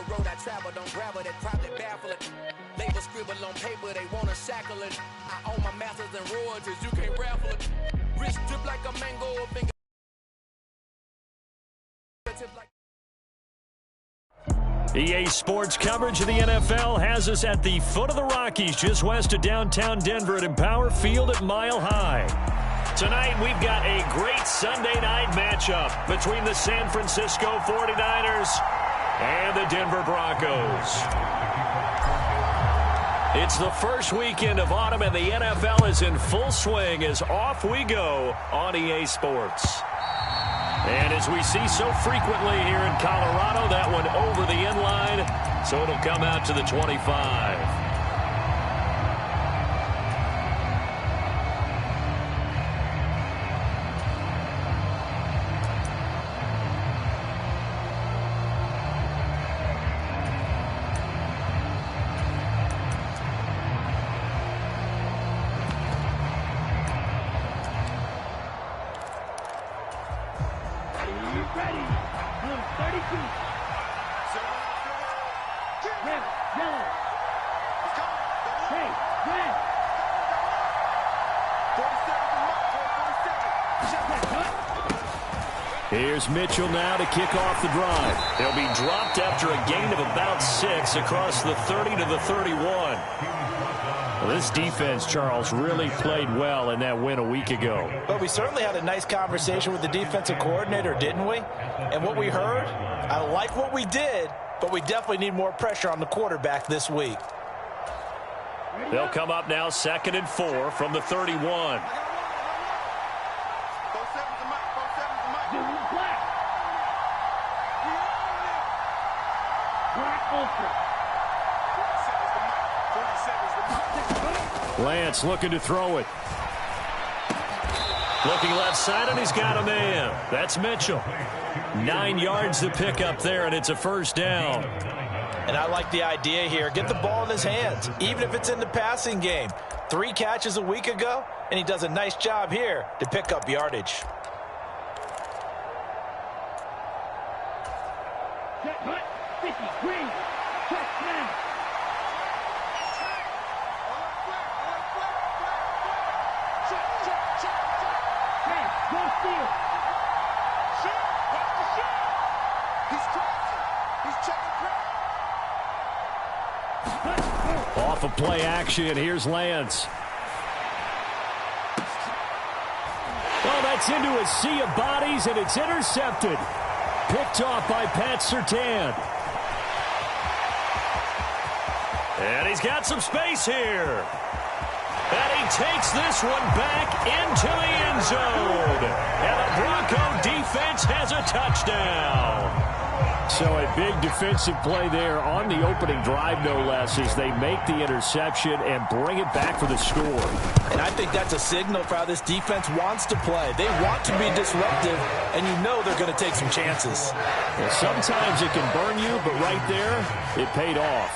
the road I travel, don't gravel that probably baffle it. Label scribble on paper, they wanna shackle it. I own my masters and royalties, you can't raffle it. Wrist drip like a mango, finger tip like. EA Sports coverage of the NFL has us at the foot of the Rockies, just west of downtown Denver at Empower Field at Mile High. Tonight, we've got a great Sunday night matchup between the San Francisco 49ers and the Denver Broncos. It's the first weekend of autumn, and the NFL is in full swing as off we go on EA Sports. And as we see so frequently here in Colorado, that one over the end line, so it'll come out to the 25. Here's Mitchell now to kick off the drive. They'll be dropped after a gain of about 6 across the 30 to the 31. Well, this defense, Charles, really played well in that win a week ago. But we certainly had a nice conversation with the defensive coordinator, didn't we? And what we heard, I like what we did, but we definitely need more pressure on the quarterback this week. They'll come up now 2nd and 4 from the 31. Lance looking to throw it. Looking left side, and he's got a man. That's Mitchell. 9 yards to pick up there, and it's a first down. And I like the idea here. Get the ball in his hands, even if it's in the passing game. 3 catches a week ago, and he does a nice job here to pick up yardage. Off of play action, here's Lance. Oh, that's into a sea of bodies, and it's intercepted. Picked off by Pat Surtain. And he's got some space here. And he takes this one back into the end zone. And the Bronco defense has a touchdown. So a big defensive play there on the opening drive, no less, as they make the interception and bring it back for the score. And I think that's a signal for how this defense wants to play. They want to be disruptive, and you know they're going to take some chances. Well, sometimes it can burn you, but right there, it paid off.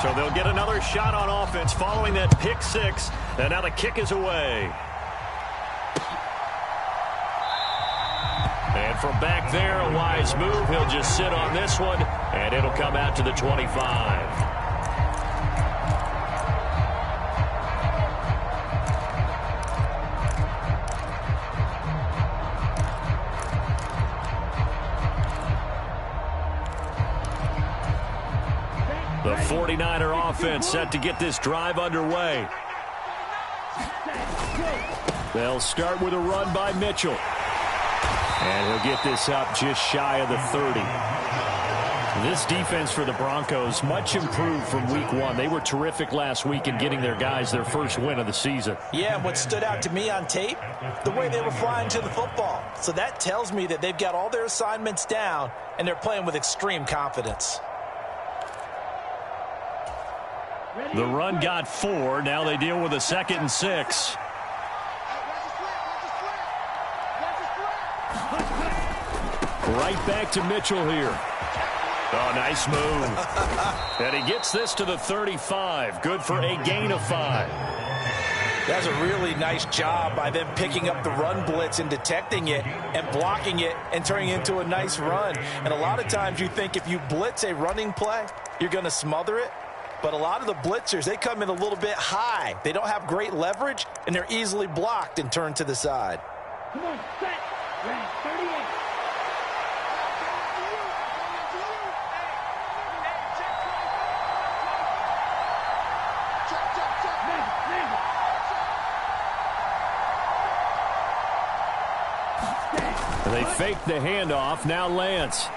So they'll get another shot on offense following that pick 6, and now the kick is away. And from back there, a wise move. He'll just sit on this one, and it'll come out to the 25. The 49er offense set to get this drive underway. They'll start with a run by Mitchell. And he'll get this up just shy of the 30. This defense for the Broncos, much improved from week 1. They were terrific last week in getting their guys their first win of the season. Yeah, and what stood out to me on tape, the way they were flying to the football. So that tells me that they've got all their assignments down, and they're playing with extreme confidence. The run got 4. Now they deal with a 2nd and 6. Right back to Mitchell here. Oh, nice move. And he gets this to the 35. Good for a gain of 5. That's a really nice job by them picking up the run blitz and detecting it and blocking it and turning it into a nice run. And a lot of times you think if you blitz a running play, you're going to smother it. But a lot of the blitzers, they come in a little bit high. They don't have great leverage, and they're easily blocked and turned to the side. Come on, set. Round 38. They fake the handoff. Now Lance.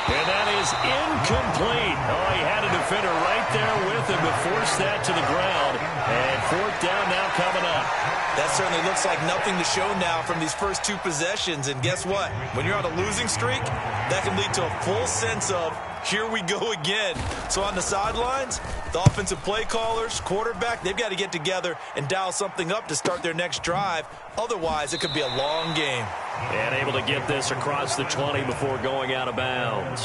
And that is incomplete. Oh, he had a defender right there with him to force that to the ground. And fourth down now coming up. That certainly looks like nothing to show now from these first two possessions. And guess what? When you're on a losing streak, that can lead to a full sense of, here we go again. So on the sidelines, the offensive play callers, quarterback, they've got to get together and dial something up to start their next drive. Otherwise, it could be a long game. And able to get this across the 20 before going out of bounds.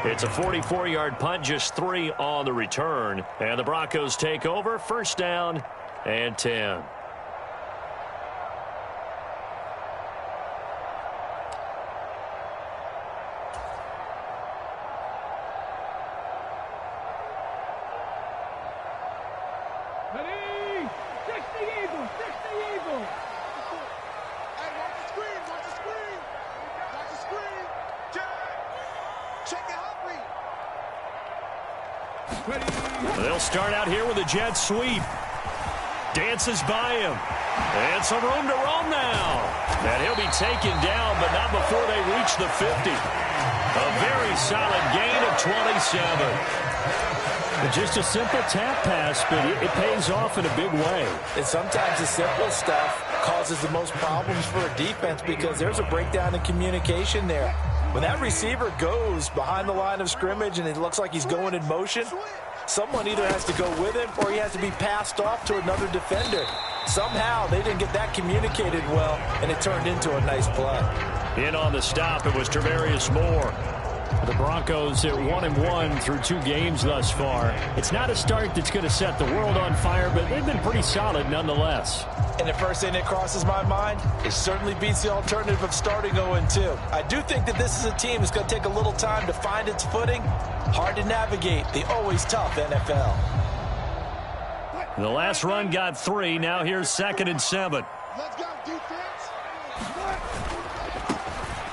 It's a 44-yard punt, just 3 on the return. And the Broncos take over, first down and 10. They'll start out here with a jet sweep. Dances by him. And some room to roam now. And he'll be taken down, but not before they reach the 50. A very solid gain of 27. Just a simple tap pass, but it pays off in a big way. And sometimes the simple stuff causes the most problems for a defense because there's a breakdown in communication there. When that receiver goes behind the line of scrimmage and it looks like he's going in motion, someone either has to go with him or he has to be passed off to another defender. Somehow they didn't get that communicated well, and it turned into a nice play. In on the stop, it was Travarius Moore. The Broncos at 1-1 through 2 games thus far. It's not a start that's going to set the world on fire, but they've been pretty solid nonetheless. And the first thing that crosses my mind, it certainly beats the alternative of starting 0-2. I do think that this is a team that's going to take a little time to find its footing. Hard to navigate the always tough NFL. The last run got 3. Now here's 2nd and 7. Let's go, defense.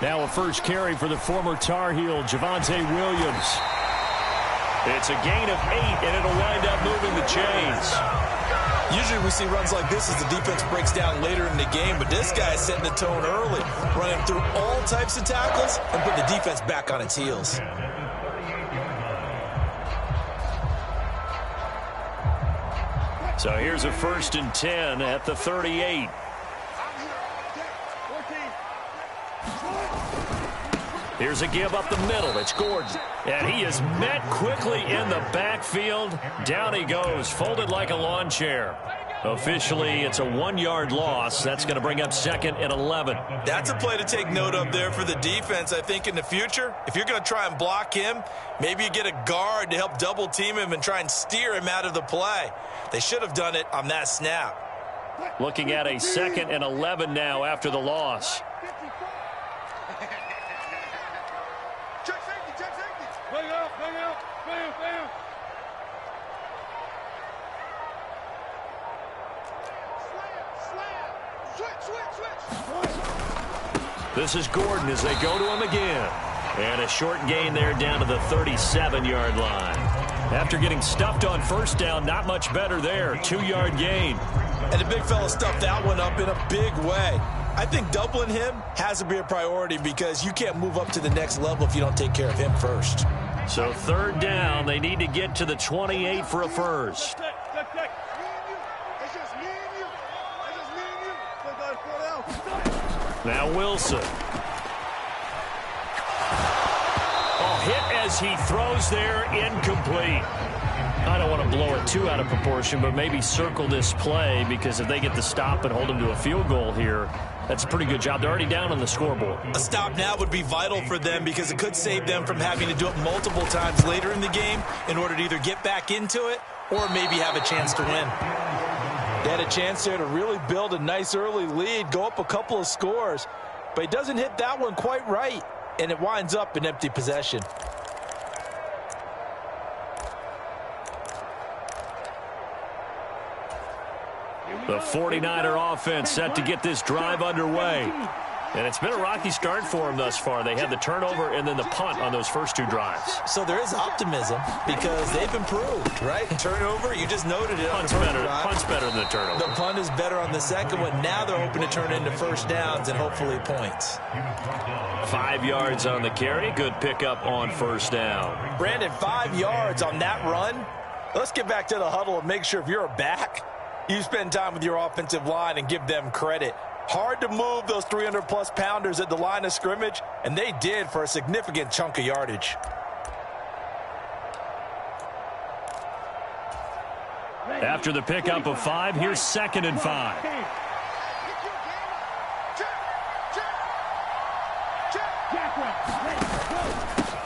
Now a first carry for the former Tar Heel, Javonte Williams. It's a gain of 8, and it'll wind up moving the chains. Usually we see runs like this as the defense breaks down later in the game, but this guy is setting the tone early, running through all types of tackles and put the defense back on its heels. So here's a 1st and 10 at the 38. Here's a give up the middle. It's Gordon. And he is met quickly in the backfield. Down he goes, folded like a lawn chair. Officially, it's a 1-yard loss. That's going to bring up 2nd and 11. That's a play to take note of there for the defense. I think in the future, if you're going to try and block him, maybe you get a guard to help double team him and try and steer him out of the play. They should have done it on that snap. Looking at a 2nd and 11 now after the loss. This is Gordon as they go to him again. And a short gain there down to the 37-yard line. After getting stuffed on first down, not much better there. 2-yard gain. And the big fella stuffed that one up in a big way. I think doubling him has to be a priority because you can't move up to the next level if you don't take care of him first. So 3rd down, they need to get to the 28 for a first. Now Wilson. Oh, hit as he throws there, incomplete. I don't want to blow it too out of proportion, but maybe circle this play because if they get the stop and hold them to a field goal here, that's a pretty good job. They're already down on the scoreboard. A stop now would be vital for them because it could save them from having to do it multiple times later in the game in order to either get back into it or maybe have a chance to win. They had a chance there to really build a nice early lead, go up a couple of scores, but he doesn't hit that one quite right, and it winds up in empty possession. The 49er offense set to get this drive underway. And it's been a rocky start for them thus far. They had the turnover and then the punt on those first two drives. So there is optimism because they've improved, right? Turnover, you just noted it. Punt's better than the turnover. The punt is better on the second one. Now they're hoping to turn into first downs and hopefully points. 5 yards on the carry. Good pickup on first down. Brandon, 5 yards on that run. Let's get back to the huddle and make sure if you're a back, you spend time with your offensive line and give them credit. Hard to move those 300-plus pounders at the line of scrimmage, and they did for a significant chunk of yardage. After the pickup of 5, here's 2nd and 5.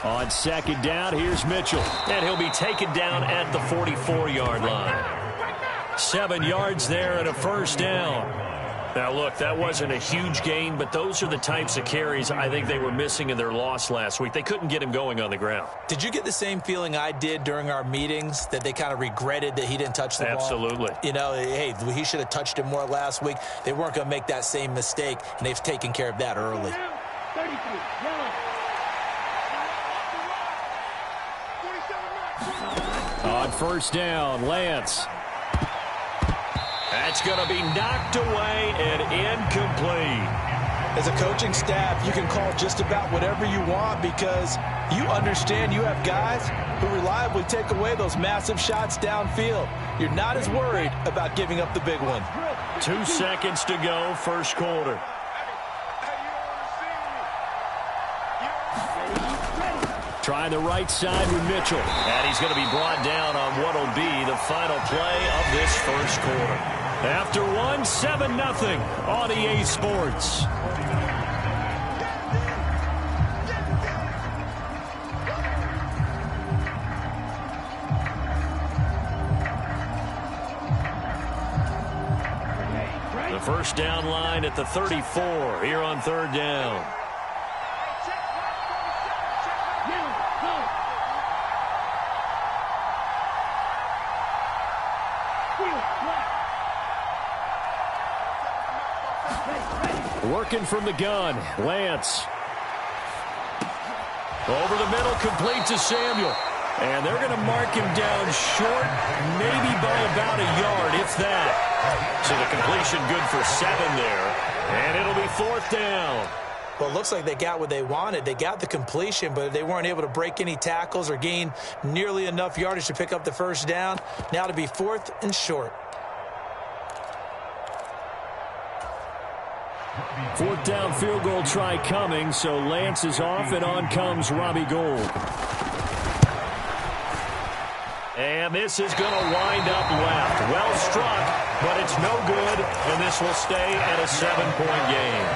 On 2nd down, here's Mitchell, and he'll be taken down at the 44-yard line. 7 yards there and a first down. Now, look, that wasn't a huge gain, but those are the types of carries I think they were missing in their loss last week. They couldn't get him going on the ground. Did you get the same feeling I did during our meetings, that they kind of regretted that he didn't touch the ball? Absolutely. You know, hey, he should have touched it more last week. They weren't going to make that same mistake, and they've taken care of that early. 33, yellow. On first down, Lance. That's going to be knocked away and incomplete. As a coaching staff, you can call just about whatever you want because you understand you have guys who reliably take away those massive shots downfield. You're not as worried about giving up the big one. 2 seconds to go, first quarter. Trying the right side with Mitchell. And he's going to be brought down on what will be the final play of this first quarter. After 1, 7-0 on EA Sports. The first down line at the 34 here on 3rd down. Working from the gun, Lance. Over the middle, complete to Samuel. And they're going to mark him down short, maybe by about a yard, if that. So the completion good for 7 there. And it'll be 4th down. Well, it looks like they got what they wanted. They got the completion, but they weren't able to break any tackles or gain nearly enough yardage to pick up the first down. Now to be 4th and short. 4th down field goal try coming, so Lance is off, and on comes Robbie Gould. And this is going to wind up left. Well struck, but it's no good, and this will stay at a 7-point game.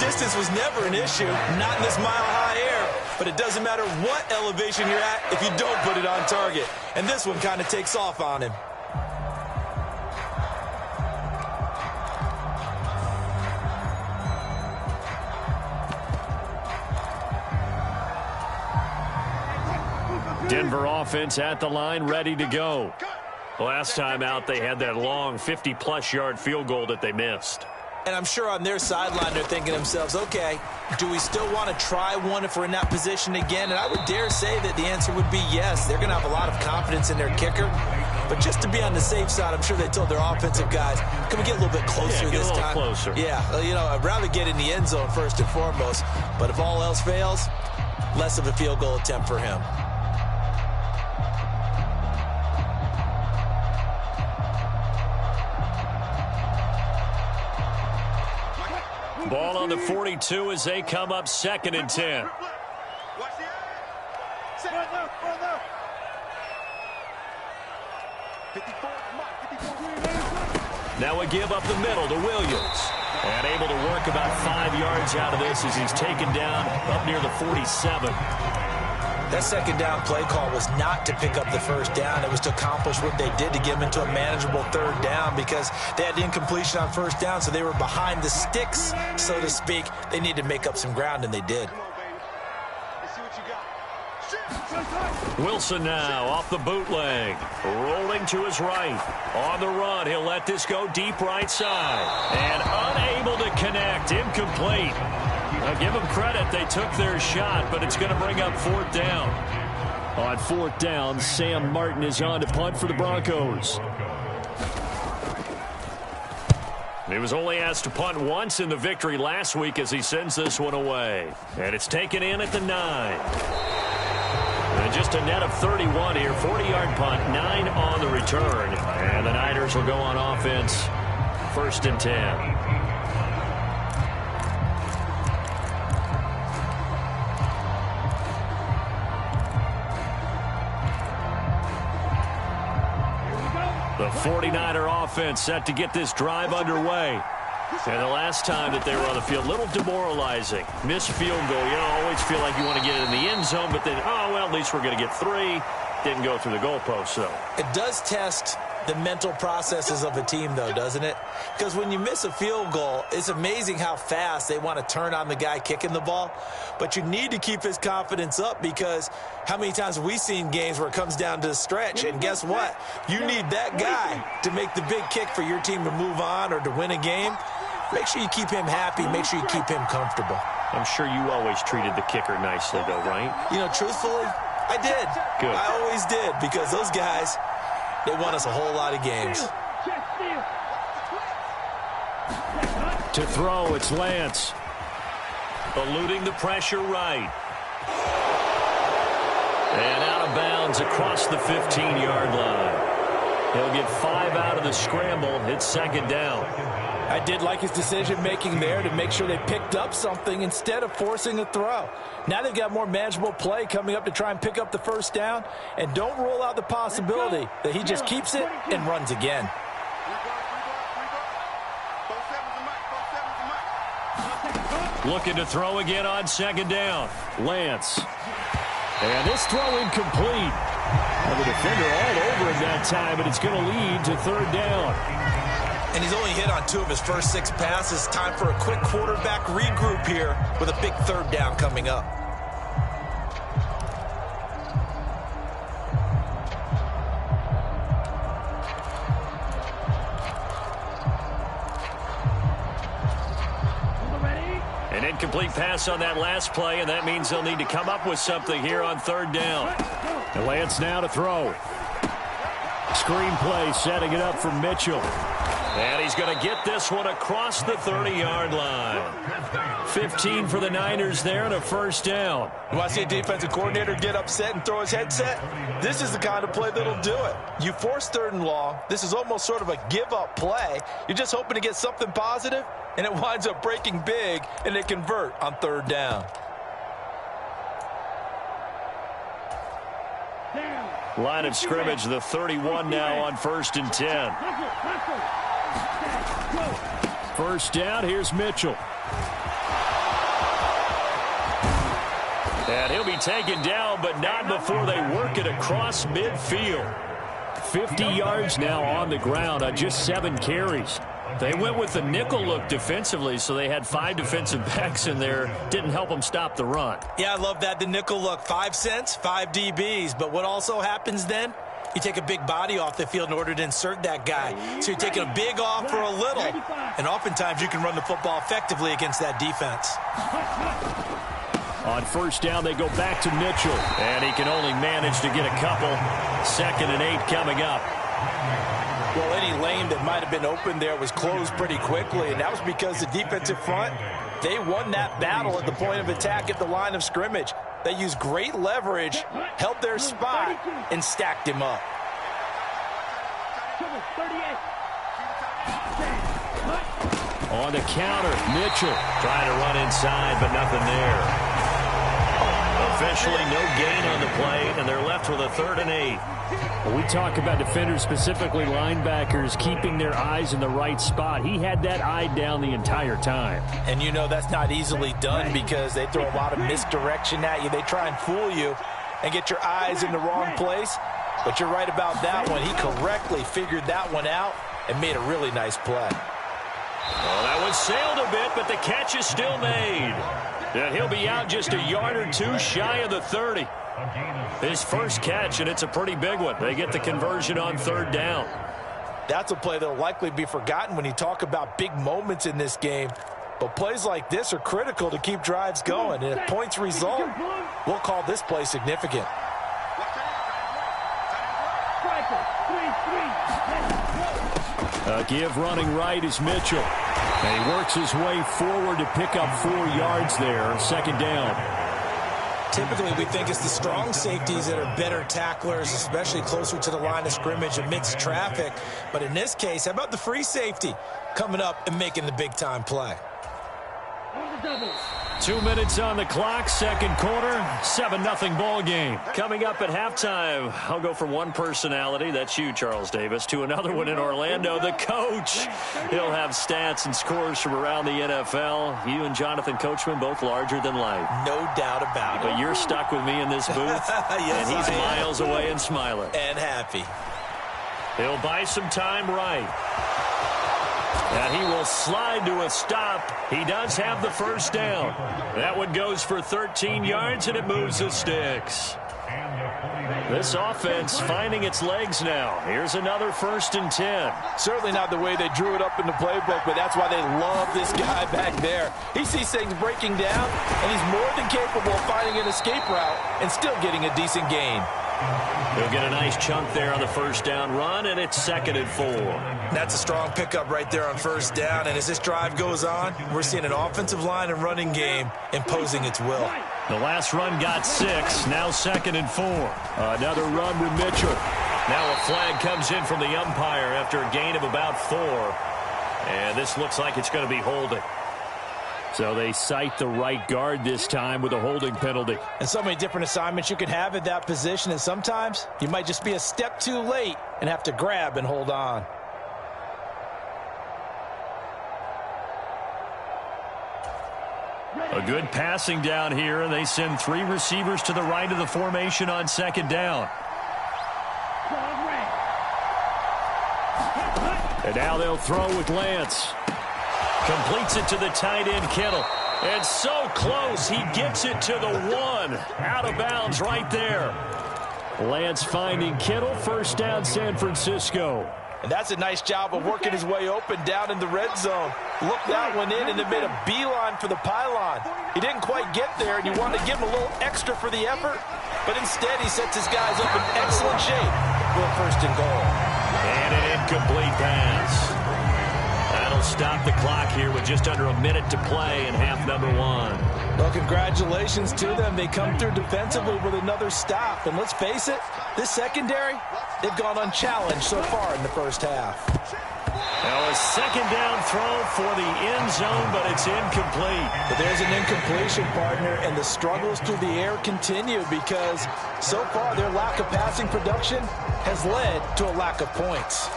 Distance was never an issue, not in this mile-high air, but it doesn't matter what elevation you're at if you don't put it on target. And this one kind of takes off on him. Denver offense at the line, ready to go. Last time out, they had that long 50-plus yard field goal that they missed. And I'm sure on their sideline, they're thinking to themselves, okay, do we still want to try one if we're in that position again? And I would dare say that the answer would be yes. They're going to have a lot of confidence in their kicker. But just to be on the safe side, I'm sure they told their offensive guys, can we get a little bit closer this time? Closer. Yeah, you know, I'd rather get in the end zone first and foremost. But if all else fails, less of a field goal attempt for him. Ball on the 42 as they come up 2nd and 10. Now we give up the middle to Williams. And able to work about 5 yards out of this as he's taken down up near the 47. That second down play call was not to pick up the first down. It was to accomplish what they did to get them into a manageable third down because they had incompletion on first down, so they were behind the sticks, so to speak. They needed to make up some ground, and they did. Wilson now off the bootleg, rolling to his right. On the run, he'll let this go deep right side. And unable to connect, incomplete. Now give them credit, they took their shot, but it's going to bring up fourth down. On fourth down, Sam Martin is on to punt for the Broncos. He was only asked to punt once in the victory last week as he sends this one away. And it's taken in at the 9. And just a net of 31 here, 40-yard punt, 9 on the return. And the Niners will go on offense, 1st and 10. The 49er offense set to get this drive underway. And the last time that they were on the field, a little demoralizing. Missed field goal. You know, always feel like you want to get it in the end zone, but then, oh, well, at least we're going to get 3. Didn't go through the goalpost, though. It does test the mental processes of a team, though, doesn't it? Because when you miss a field goal, it's amazing how fast they want to turn on the guy kicking the ball. But you need to keep his confidence up because how many times have we seen games where it comes down to the stretch? And guess what? You need that guy to make the big kick for your team to move on or to win a game. Make sure you keep him happy. Make sure you keep him comfortable. I'm sure you always treated the kicker nicely, though, right? You know, truthfully, I did. Good. I always did because those guys, they won us a whole lot of games. To throw, it's Lance. Eluding the pressure right. And out of bounds across the 15-yard line. He'll get 5 out of the scramble. It's 2nd down. I did like his decision-making there to make sure they picked up something instead of forcing a throw. Now they've got more manageable play coming up to try and pick up the first down. And don't rule out the possibility that he just keeps it and runs again. Looking to throw again on 2nd down. Lance. And this throw incomplete. And the defender all over him that time, but it's going to lead to 3rd down. And he's only hit on 2 of his first 6 passes. Time for a quick quarterback regroup here with a big 3rd down coming up. An incomplete pass on that last play, and that means they'll need to come up with something here on 3rd down. And Lance now to throw. Screen play setting it up for Mitchell. And he's going to get this one across the 30-yard line. 15 for the Niners there and a 1st down. You want to see a defensive coordinator get upset and throw his headset? This is the kind of play that'll do it. You force 3rd and long. This is almost sort of a give-up play. You're just hoping to get something positive, and it winds up breaking big, and they convert on 3rd down. Line of scrimmage, the 31 now on 1st and 10. 1st down, here's Mitchell. And he'll be taken down, but not before they work it across midfield. 50 yards now on the ground on just 7 carries. They went with the nickel look defensively, so they had 5 defensive backs in there. Didn't help them stop the run. Yeah, I love that, the nickel look. 5 cents, 5 DBs. But what also happens then? You take a big body off the field in order to insert that guy. So you're taking a big off for a little. And oftentimes you can run the football effectively against that defense. On 1st down, they go back to Mitchell. And he can only manage to get a couple. 2nd and 8 coming up. Well, any lane that might have been open there was closed pretty quickly, and that was because the defensive front, they won that battle at the point of attack at the line of scrimmage. They used great leverage, held their spot, and stacked him up. On the counter, Mitchell trying to run inside, but nothing there. Officially no gain on the play, and they're left with a 3rd and 8. When we talk about defenders, specifically linebackers, keeping their eyes in the right spot. He had that eye down the entire time. And you know that's not easily done because they throw a lot of misdirection at you. They try and fool you. and get your eyes in the wrong place. But you're right about that one. He correctly figured that one out and made a really nice play. Well, that one sailed a bit, but the catch is still made. And he'll be out just a yard or two shy of the 30. His first catch, and it's a pretty big one. They get the conversion on third down. That's a play that will likely be forgotten when you talk about big moments in this game. But plays like this are critical to keep drives going. And if points result, we'll call this play significant. Give running right is Mitchell. And he works his way forward to pick up 4 yards there. Second down. Typically, we think it's the strong safeties that are better tacklers, especially closer to the line of scrimmage amidst traffic. But in this case, how about the free safety coming up and making the big-time play? 2 minutes on the clock, second quarter, 7-0 ball game. Coming up at halftime, I'll go from one personality, that's you, Charles Davis, to another one in Orlando, the coach. He'll have stats and scores from around the NFL. You and Jonathan Coachman, both larger than life. No doubt about it. But you're stuck with me in this booth, yes, and he's miles away and smiling. And happy. He'll buy some time right. And he will slide to a stop. He does have the first down. That one goes for 13 yards, and it moves the sticks. This offense finding its legs now. Here's another 1st and 10. Certainly not the way they drew it up in the playbook, but that's why they love this guy back there. He sees things breaking down, and he's more than capable of finding an escape route and still getting a decent gain. He'll get a nice chunk there on the first down run, and it's 2nd and 4. That's a strong pickup right there on first down. And as this drive goes on, we're seeing an offensive line and running game imposing its will. The last run got 6. Now 2nd and 4. Another run to Mitchell. Now a flag comes in from the umpire after a gain of about 4. And this looks like it's going to be holding. So they cite the right guard this time with a holding penalty. And so many different assignments you can have at that position, and sometimes you might just be a step too late and have to grab and hold on. A good passing down here, and they send 3 receivers to the right of the formation on 2nd down. And now they'll throw with Lance. Completes it to the tight end, Kittle. And so close, he gets it to the 1. Out of bounds right there. Lance finding Kittle. First down, San Francisco. And that's a nice job of working his way open down in the red zone. Looked that one in and it made a beeline for the pylon. He didn't quite get there, and you wanted to give him a little extra for the effort. But instead, he sets his guys up in excellent shape for a 1st and goal. And an incomplete pass. That'll stop the clock here with just under a minute to play in half number 1. Well, congratulations to them. They come through defensively with another stop. And let's face it, this secondary, they've gone unchallenged so far in the first half. Now a 2nd down throw for the end zone, but it's incomplete. But there's an incompletion, partner, and the struggles through the air continue because so far their lack of passing production has led to a lack of points.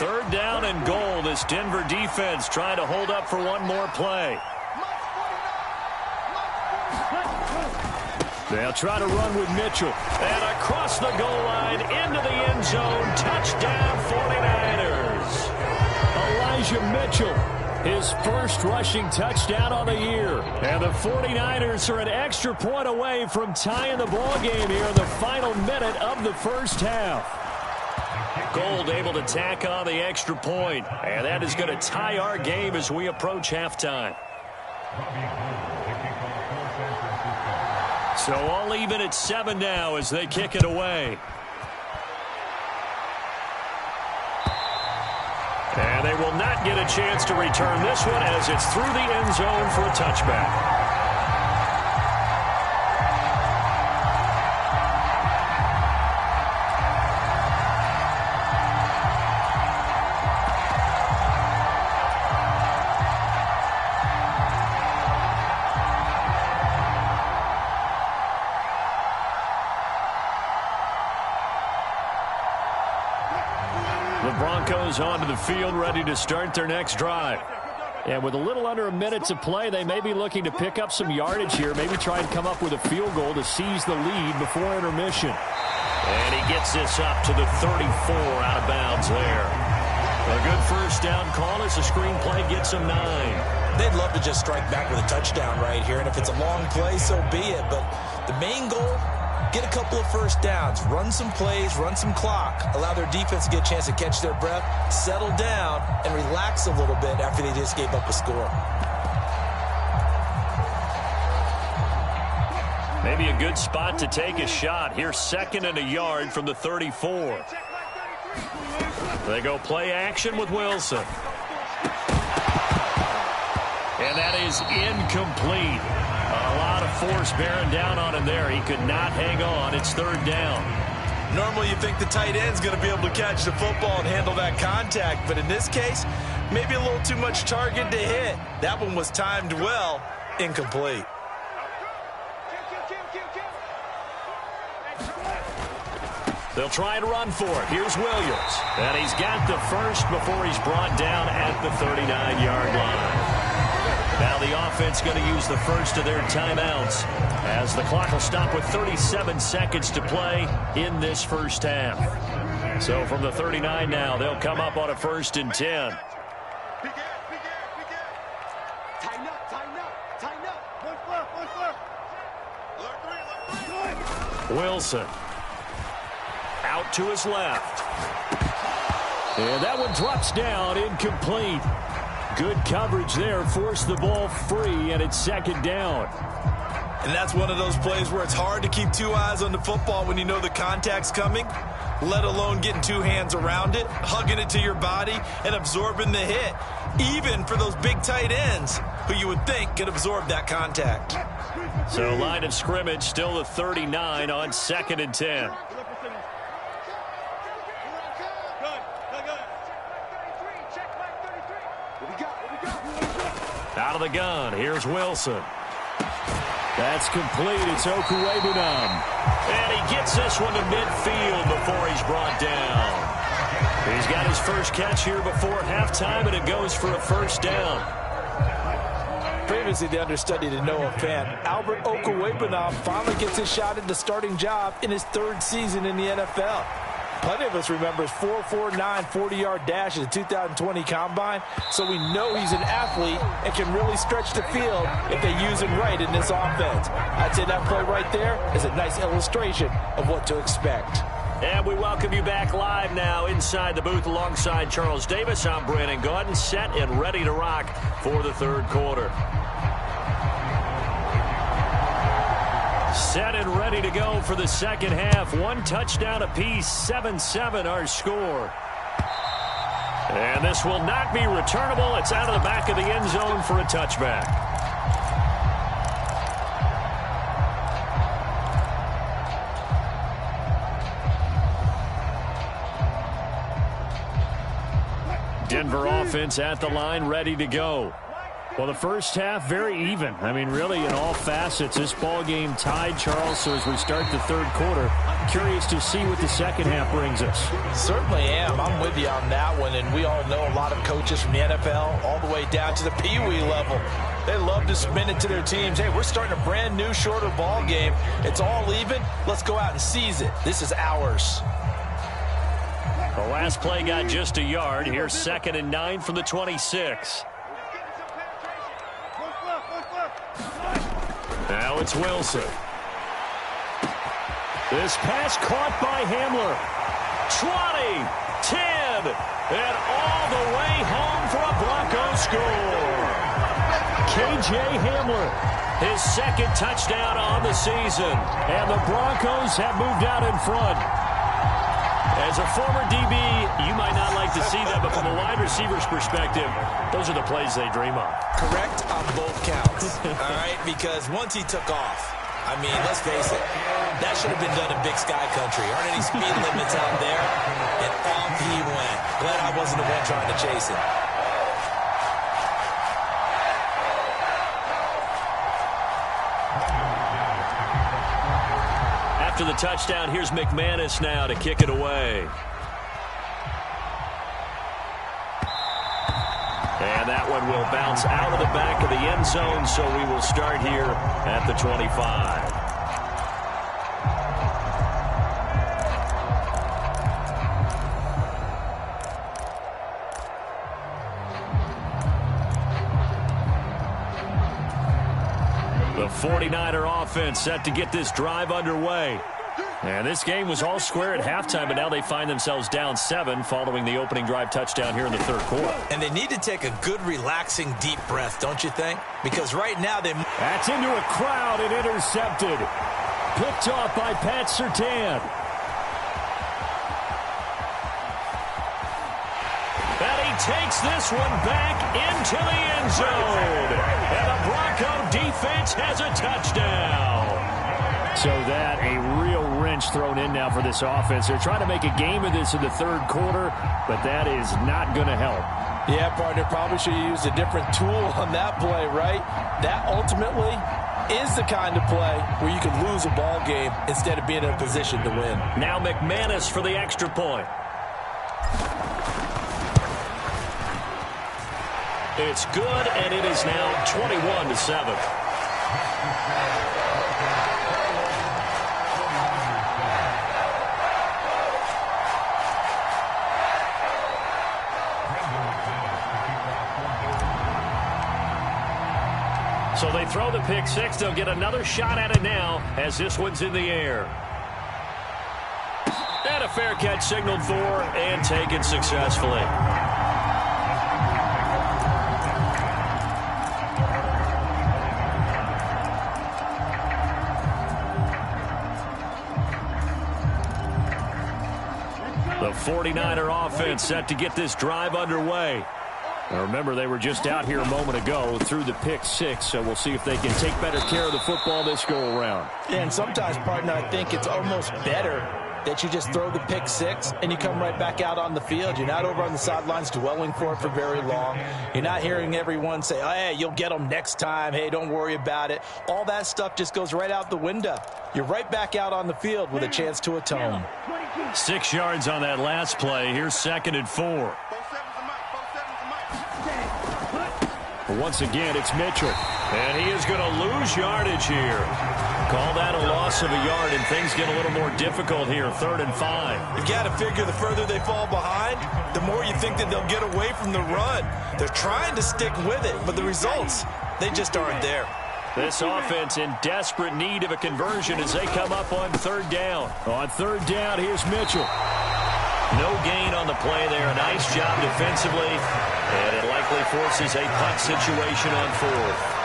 Third down and goal. This Denver defense trying to hold up for one more play. They'll try to run with Mitchell. And across the goal line into the end zone. Touchdown 49ers. Elijah Mitchell, his first rushing touchdown on the year. And the 49ers are an extra point away from tying the ball game here in the final minute of the first half. Gold able to tack on the extra point. And that is going to tie our game as we approach halftime. So all even at 7 now as they kick it away. And they will not get a chance to return this one as it's through the end zone for a touchback. the Broncos onto the field, ready to start their next drive. And with a little under a minute to play, they may be looking to pick up some yardage here, maybe try and come up with a field goal to seize the lead before intermission. And he gets this up to the 34, out of bounds there. A good first down call as the screenplay gets him 9. They'd love to just strike back with a touchdown right here, and if it's a long play, so be it. But the main goal, get a couple of first downs, run some plays, run some clock, allow their defense to get a chance to catch their breath, settle down, and relax a little bit after they just gave up a score. Maybe a good spot to take a shot. Here's 2nd and a yard from the 34. They go play action with Wilson. And that is incomplete. A lot of force bearing down on him there. He could not hang on. It's 3rd down. Normally you think the tight end's going to be able to catch the football and handle that contact, but in this case, maybe a little too much target to hit. That one was timed well, incomplete. They'll try and run for it. Here's Williams. And he's got the first before he's brought down at the 39-yard line. Now the offense going to use the first of their timeouts as the clock will stop with 37 seconds to play in this first half. So from the 39 now, they'll come up on a 1st and 10. Wilson. Out to his left. And that one drops down, incomplete. Good coverage there, forced the ball free, and it's 2nd down. And that's one of those plays where it's hard to keep 2 eyes on the football when you know the contact's coming, let alone getting 2 hands around it, hugging it to your body, and absorbing the hit, even for those big tight ends who you would think could absorb that contact. So line of scrimmage still the 39 on 2nd and 10. Out of the gun, here's Wilson. That's complete. It's Okuwebunam. And he gets this one to midfield before he's brought down. He's got his first catch here before halftime, and it goes for a 1st down. Previously the understudy to Noah Fant, Albert Okuwebunam finally gets his shot at the starting job in his 3rd season in the NFL. Plenty of us remember his 4.49 40-yard dash at the 2020 Combine, so we know he's an athlete and can really stretch the field if they use him right in this offense. I'd say that play right there is a nice illustration of what to expect. And we welcome you back live now inside the booth alongside Charles Davis. I'm Brandon Gaudin, set and ready to rock for the 3rd quarter. Set and ready to go for the 2nd half. 1 touchdown apiece, 7-7 our score. And this will not be returnable. It's out of the back of the end zone for a touchback. Denver offense at the line, ready to go. Well, the first half, very even. I mean, really, in all facets, this ball game tied, Charles. So as we start the 3rd quarter, curious to see what the 2nd half brings us. Certainly am. I'm with you on that one. And we all know a lot of coaches from the NFL all the way down to the Pee-wee level. They love to spin it to their teams. Hey, we're starting a brand new, shorter ball game. It's all even. Let's go out and seize it. This is ours. The last play got just a yard. Here's 2nd and 9 from the 26. Now it's Wilson. This pass caught by Hamler. 20, 10, and all the way home for a Broncos score. K.J. Hamler. His 2nd touchdown on the season. And the Broncos have moved out in front. As a former DB, you might not like to see that, but from a wide receiver's perspective, those are the plays they dream of. Correct on both counts, all right? Because once he took off, I mean, let's face it, that should have been done in Big Sky Country. Aren't any speed limits out there? And off he went. Glad I wasn't the one trying to chase him. After the touchdown, here's McManus now to kick it away. And that one will bounce out of the back of the end zone, so we will start here at the 25. The 49er offense set to get this drive underway. And this game was all square at halftime, but now they find themselves down 7 following the opening drive touchdown here in the third quarter. And they need to take a good, relaxing, deep breath, don't you think? Because right now they... That's into a crowd and intercepted. Picked off by Pat Surtain. And he takes this one back into the end zone. And the Bronco defense has a touchdown. So that a real wrench thrown in now for this offense. They're trying to make a game of this in the third quarter, but that is not going to help. Yeah, partner, probably should have used a different tool on that play, right? That ultimately is the kind of play where you can lose a ball game instead of being in a position to win. Now McManus for the extra point. It's good, and it is now 21-7. So they throw the pick six. They'll get another shot at it now as this one's in the air. And a fair catch signaled for and taken successfully. The 49er offense set to get this drive underway. Now remember, they were just out here a moment ago through the pick six, so we'll see if they can take better care of the football this go around. And sometimes, partner, I think it's almost better that you just throw the pick six and you come right back out on the field. You're not over on the sidelines dwelling for it for very long. You're not hearing everyone say, oh, hey, you'll get them next time. Hey, don't worry about it. All that stuff just goes right out the window. You're right back out on the field with a chance to atone. 6 yards on that last play. Here's 2nd and 4. Once again, it's Mitchell. And he is going to lose yardage here. Call that a loss of a yard, and things get a little more difficult here. 3rd and 5. You've got to figure the further they fall behind, the more you think that they'll get away from the run. They're trying to stick with it, but the results, they just aren't there. This offense in desperate need of a conversion as they come up on 3rd down. On 3rd down, here's Mitchell. No gain on the play there. A nice job defensively, and it likely forces a punt situation on 4th.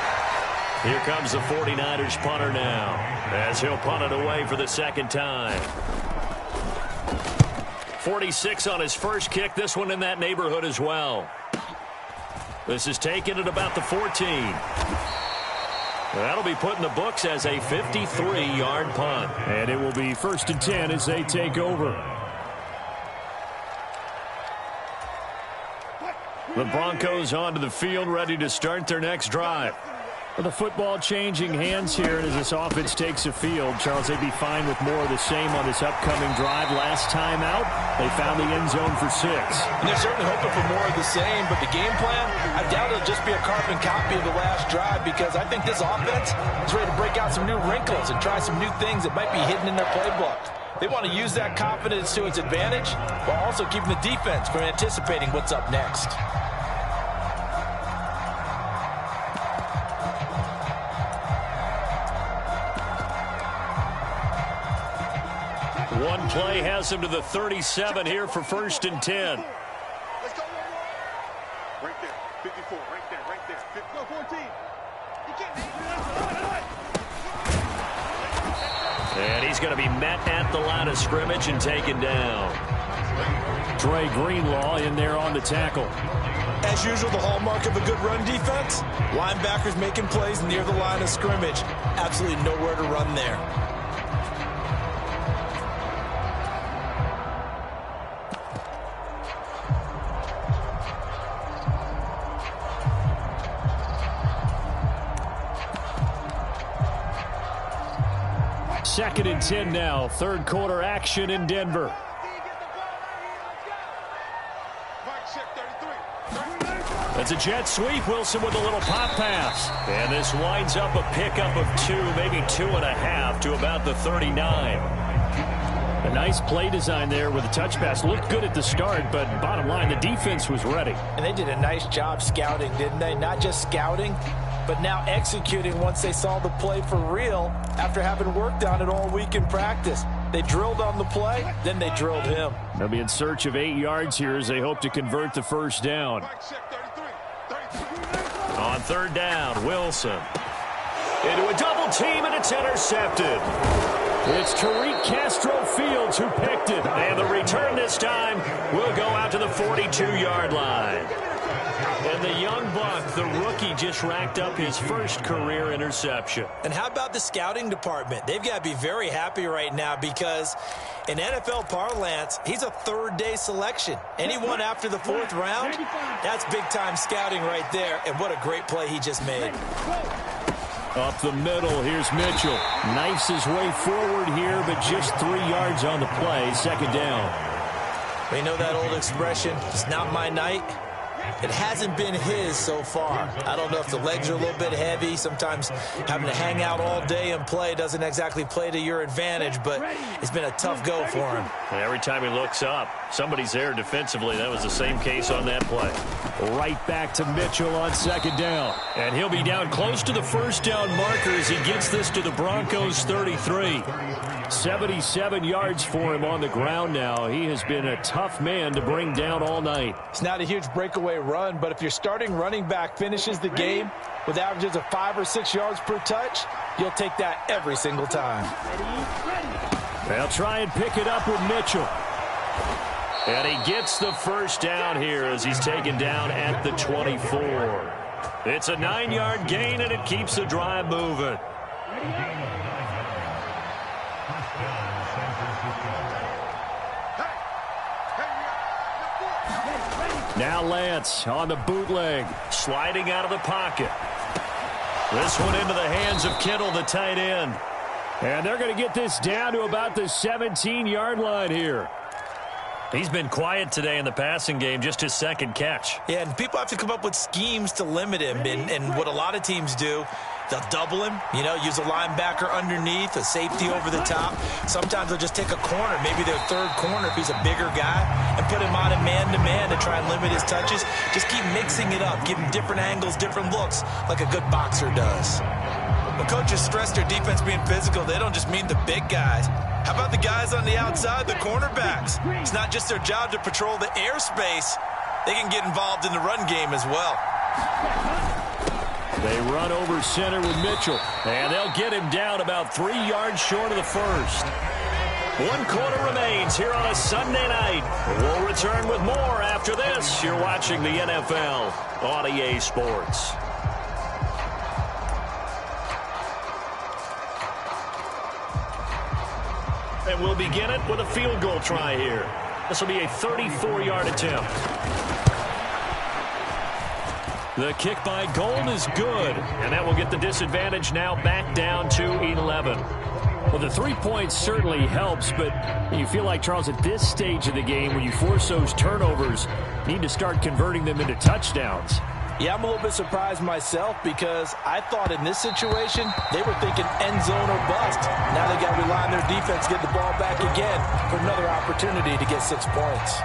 Here comes the 49ers punter now, as he'll punt it away for the 2nd time. 46 on his first kick. This one in that neighborhood as well. This is taken at about the 14. That'll be put in the books as a 53-yard punt. And it will be 1st and 10 as they take over. The Broncos onto the field, ready to start their next drive. The football changing hands here as this offense takes the field. Charles, they'd be fine with more of the same on this upcoming drive. Last time out, they found the end zone for 6. And they're certainly hoping for more of the same, but the game plan, I doubt it'll just be a carbon copy of the last drive, because I think this offense is ready to break out some new wrinkles and try some new things that might be hidden in their playbook. They want to use that confidence to its advantage, while also keeping the defense from anticipating what's up next. One play has him to the 37 here for 1st and 10. Let's go. Right there. 54. Right there. 14. And he's going to be met at the line of scrimmage and taken down. Dre Greenlaw in there on the tackle. As usual, the hallmark of a good run defense, linebackers making plays near the line of scrimmage. Absolutely nowhere to run there. Second and 10 now. 3rd quarter action in Denver. It's a jet sweep. Wilson with a little pop pass. And this winds up a pickup of 2, maybe 2.5 to about the 39. A nice play design there with a touch pass. Looked good at the start, but bottom line, the defense was ready. And they did a nice job scouting, didn't they? Not just scouting, but now executing once they saw the play for real after having worked on it all week in practice. They drilled on the play, then they drilled him. They'll be in search of 8 yards here as they hope to convert the first down. On third down, Wilson. Into a double team, and it's intercepted. It's Tariq Castro-Fields who picked it. And the return this time will go out to the 42-yard line. And the young buck, the rookie, just racked up his first career interception. And how about the scouting department? They've got to be very happy right now because in NFL parlance, he's a third-day selection. Anyone after the 4th round, that's big-time scouting right there. And what a great play he just made. Up the middle, here's Mitchell. Knifes his way forward here, but just 3 yards on the play. Second down. We know that old expression, it's not my night. It hasn't been his so far. I don't know if the legs are a little bit heavy. Sometimes having to hang out all day and play doesn't exactly play to your advantage, but it's been a tough go for him. And every time he looks up, somebody's there defensively. That was the same case on that play. Right back to Mitchell on second down. And he'll be down close to the first down marker as he gets this to the Broncos' 33. 77 yards for him on the ground now. He has been a tough man to bring down all night. It's not a huge breakaway run, but if your starting running back finishes the game with averages of 5 or 6 yards per touch, you'll take that every single time. They'll try and pick it up with Mitchell. And he gets the first down here as he's taken down at the 24. It's a 9-yard gain, and it keeps the drive moving. Now Lance on the bootleg, sliding out of the pocket. This one into the hands of Kittle, the tight end. And they're going to get this down to about the 17-yard line here. He's been quiet today in the passing game, just his second catch. Yeah, and people have to come up with schemes to limit him. And what a lot of teams do, they'll double him, use a linebacker underneath, a safety over the top. Sometimes they'll just take a corner, maybe their third corner if he's a bigger guy, and put him on a man-to-man to try and limit his touches. Just keep mixing it up, give him different angles, different looks, like a good boxer does. When coaches stress their defense being physical, they don't just mean the big guys. How about the guys on the outside, the cornerbacks? It's not just their job to patrol the airspace. They can get involved in the run game as well. They run over center with Mitchell, and they'll get him down about 3 yards short of the first. 1 quarter remains here on a Sunday night. We'll return with more after this. You're watching the NFL on EA Sports. And we'll begin it with a field goal try here. This will be a 34-yard attempt. The kick by Gold is good, and that will get the disadvantage now back down to 11. Well, the 3 points certainly helps, but you feel like, Charles, at this stage of the game, when you force those turnovers, you need to start converting them into touchdowns. Yeah, I'm a little bit surprised myself because I thought in this situation they were thinking end zone or bust. Now they got to rely on their defense, get the ball back again for another opportunity to get 6 points.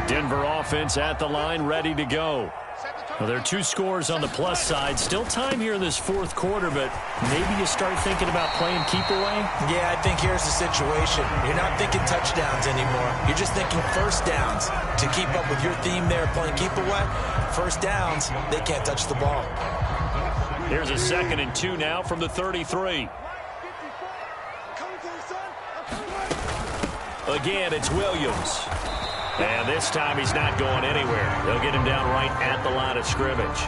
Denver offense at the line, ready to go. Well, there are 2 scores on the plus side. Still time here in this 4th quarter, but maybe you start thinking about playing keep away? Yeah, I think here's the situation. You're not thinking touchdowns anymore. You're just thinking first downs. To keep up with your theme there, playing keep away, first downs, they can't touch the ball. Here's a 2nd and 2 now from the 33. Again, it's Williams. And this time he's not going anywhere. They'll get him down right at the line of scrimmage.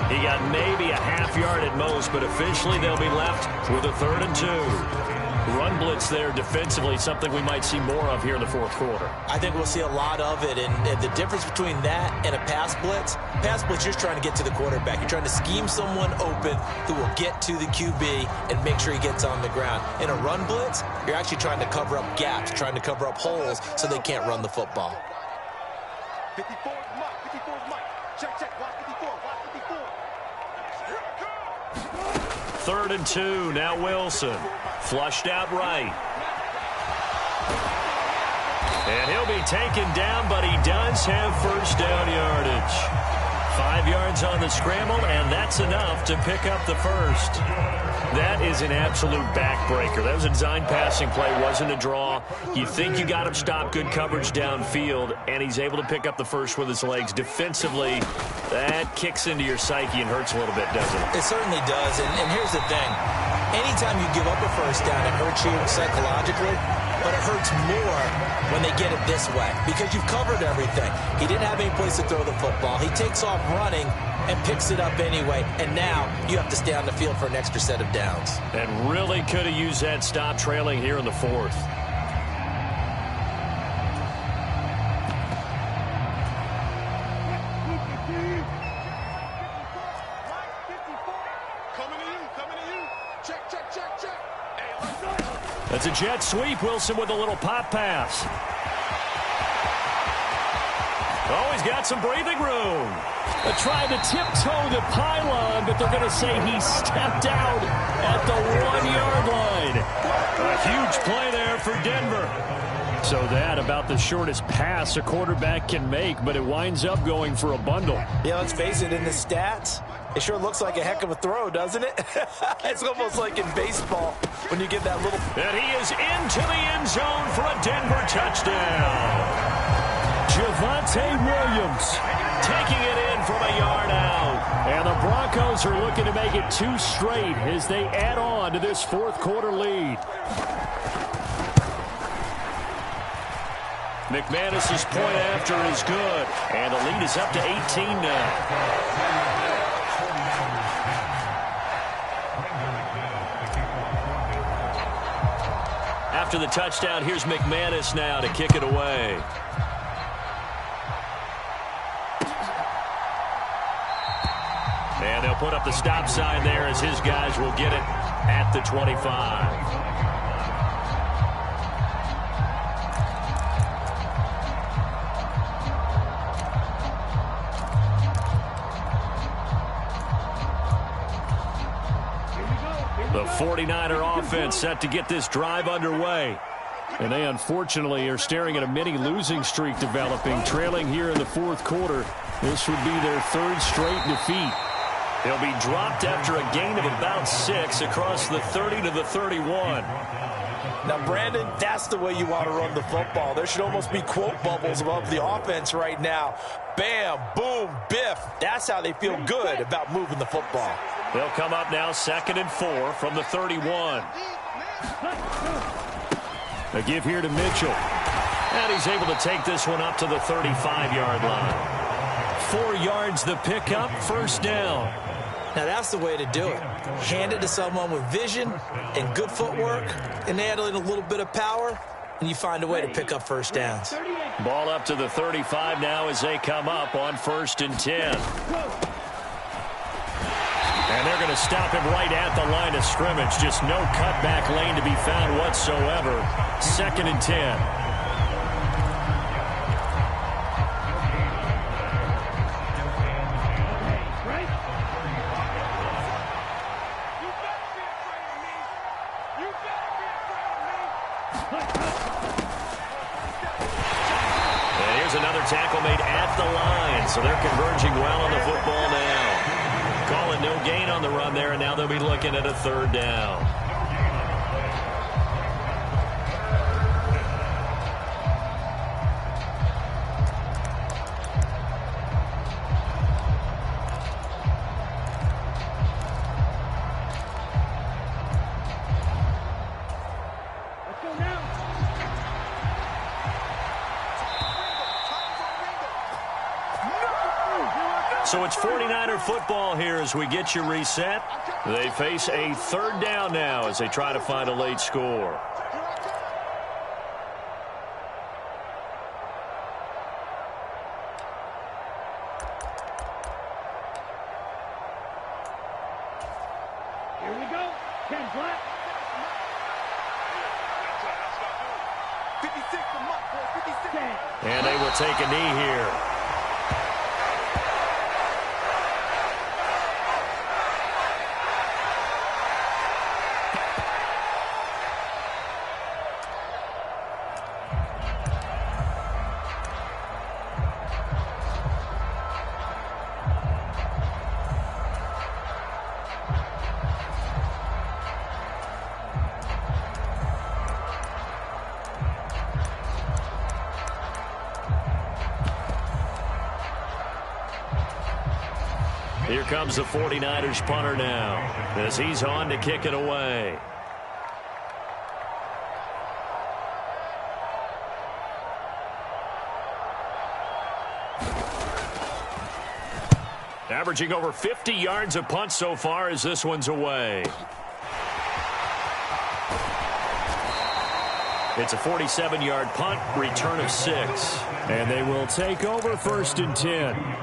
He got maybe a half yard at most, but officially they'll be left with a 3rd and 2. Run blitz there defensively, something we might see more of here in the 4th quarter. I think we'll see a lot of it, and the difference between that and a pass blitz, you're just trying to get to the quarterback. You're trying to scheme someone open who will get to the QB and make sure he gets on the ground. In a run blitz, you're actually trying to cover up gaps, trying to cover up holes so they can't run the football. 54 is Mike. 54 is Mike. Check. Watch 54. Watch 54. 3rd and 2. Now Wilson. Flushed out right. And he'll be taken down, but he does have first down yardage. 5 yards on the scramble, and that's enough to pick up the first. That is an absolute backbreaker. That was a design passing play, wasn't a draw. You think you got him stopped, good coverage downfield, and he's able to pick up the first with his legs. Defensively, that kicks into your psyche and hurts a little bit, doesn't it? It certainly does, and here's the thing. Anytime you give up a first down, it hurts you psychologically, but it hurts more when they get it this way because you've covered everything. He didn't have any place to throw the football. He takes off running and picks it up anyway, and now you have to stay on the field for an extra set of downs. And really could have used that stop trailing here in the 4th. That's a jet sweep. Wilson with a little pop pass. Oh, he's got some breathing room. They're trying to tiptoe the pylon, but they're going to say he stepped out at the 1-yard line. A huge play there for Denver. So that about the shortest pass a quarterback can make, but it winds up going for a bundle. Yeah, let's face it, in the stats, it sure looks like a heck of a throw, doesn't it? It's almost like in baseball when you get that little... And he is into the end zone for a Denver touchdown. Javonte Williams taking it in from a yard out. And the Broncos are looking to make it 2 straight as they add on to this 4th quarter lead. McManus's point after is good. And the lead is up to 18 now. After the touchdown, here's McManus now to kick it away. And they'll put up the stop sign there as his guys will get it at the 25. The 49er offense set to get this drive underway. And they unfortunately are staring at a mini losing streak developing, trailing here in the 4th quarter. This would be their 3rd straight defeat. They'll be dropped after a gain of about 6 across the 30 to the 31. Now, Brandon, that's the way you want to run the football. There should almost be quote bubbles above the offense right now. Bam, boom, biff. That's how they feel good about moving the football. They'll come up now 2nd and 4 from the 31. A give here to Mitchell. And he's able to take this one up to the 35-yard line. 4 yards the pickup, first down. Now, that's the way to do it. Hand it to someone with vision and good footwork, and add in a little bit of power, and you find a way to pick up first downs. Ball up to the 35 now as they come up on 1st and 10. And they're going to stop him right at the line of scrimmage. Just no cutback lane to be found whatsoever. 2nd and 10. And here's another tackle made at the line. So they're converging well on the football now. Calling no gain on the run there, and now they'll be looking at a 3rd down. Let's go now. So it's 49er football here as we get you reset. They face a 3rd down now as they try to find a late score. Here we go. 10 flat. 56 to Mike, 56. And they will take a knee here. Here comes the 49ers punter now as he's on to kick it away. Averaging over 50 yards a punt so far as this one's away. It's a 47-yard punt, return of 6. And they will take over 1st and 10.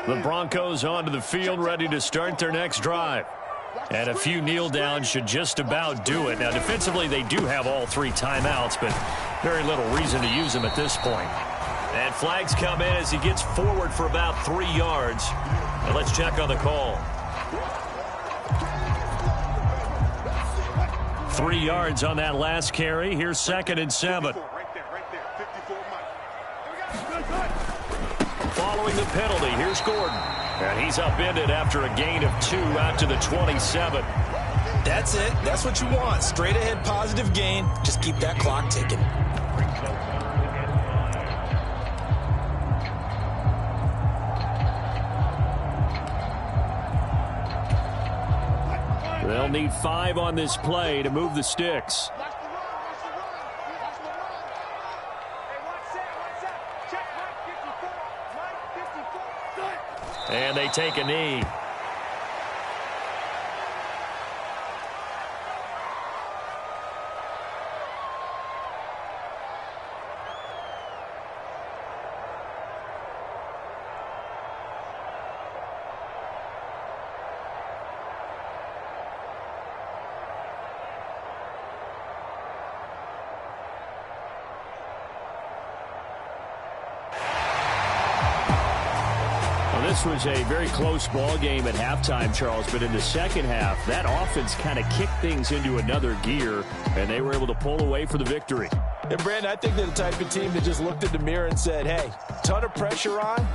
The Broncos onto the field, ready to start their next drive. And a few kneel downs should just about do it. Now, defensively, they do have all 3 timeouts, but very little reason to use them at this point. And flags come in as he gets forward for about 3 yards. And let's check on the call. 3 yards on that last carry. Here's 2nd and 7. Following the penalty, here's Gordon. And he's upended after a gain of 2 out to the 27. That's it. That's what you want. Straight ahead positive gain. Just keep that clock ticking. They'll need 5 on this play to move the sticks. And they take a knee. This was a very close ball game at halftime, Charles, but in the second half, that offense kind of kicked things into another gear, and they were able to pull away for the victory. And, Brandon, I think they're the type of team that just looked in the mirror and said, hey, ton of pressure on,